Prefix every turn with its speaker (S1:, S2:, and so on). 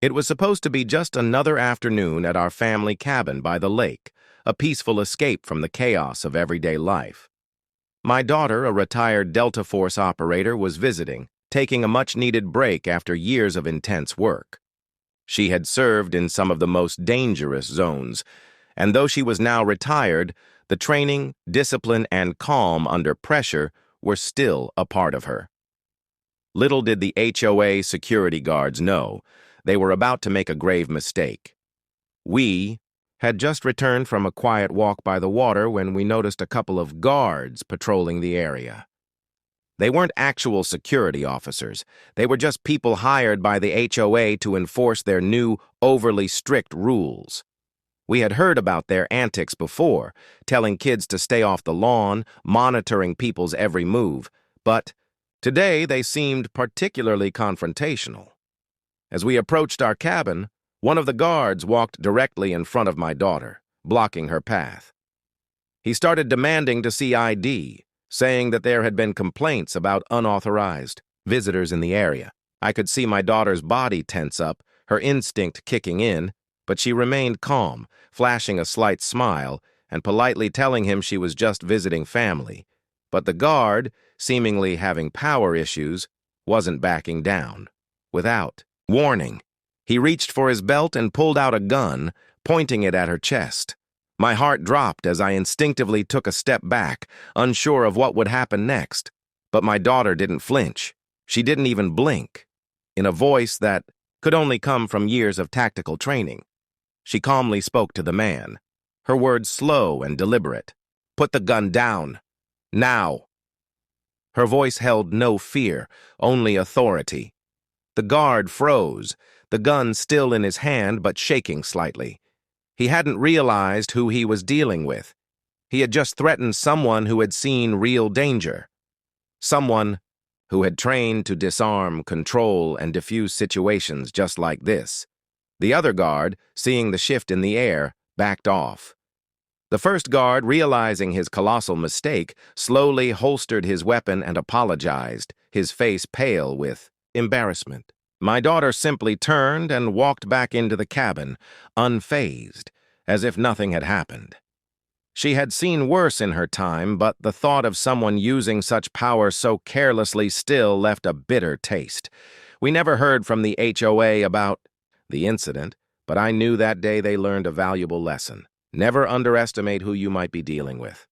S1: It was supposed to be just another afternoon at our family cabin by the lake, a peaceful escape from the chaos of everyday life. My daughter, a retired Delta Force operator, was visiting, taking a much-needed break after years of intense work. She had served in some of the most dangerous zones, and though she was now retired, the training, discipline, and calm under pressure were still a part of her. Little did the HOA security guards know, they were about to make a grave mistake. We had just returned from a quiet walk by the water when we noticed a couple of guards patrolling the area. They weren't actual security officers. They were just people hired by the HOA to enforce their new, overly strict rules. We had heard about their antics before, telling kids to stay off the lawn, monitoring people's every move, but today they seemed particularly confrontational. As we approached our cabin, one of the guards walked directly in front of my daughter, blocking her path. He started demanding to see ID, saying that there had been complaints about unauthorized visitors in the area. I could see my daughter's body tense up, her instinct kicking in, but she remained calm, flashing a slight smile and politely telling him she was just visiting family. But the guard, seemingly having power issues, wasn't backing down. Without warning, he reached for his belt and pulled out a gun, pointing it at her chest. My heart dropped as I instinctively took a step back, unsure of what would happen next. But my daughter didn't flinch. She didn't even blink. In a voice that could only come from years of tactical training, she calmly spoke to the man, her words slow and deliberate. "Put the gun down. Now." Her voice held no fear, only authority. The guard froze, the gun still in his hand but shaking slightly. He hadn't realized who he was dealing with. He had just threatened someone who had seen real danger. Someone who had trained to disarm, control, and defuse situations just like this. The other guard, seeing the shift in the air, backed off. The first guard, realizing his colossal mistake, slowly holstered his weapon and apologized, his face pale with embarrassment. My daughter simply turned and walked back into the cabin, unfazed, as if nothing had happened. She had seen worse in her time, but the thought of someone using such power so carelessly still left a bitter taste. We never heard from the HOA about the incident, but I knew that day they learned a valuable lesson. Never underestimate who you might be dealing with.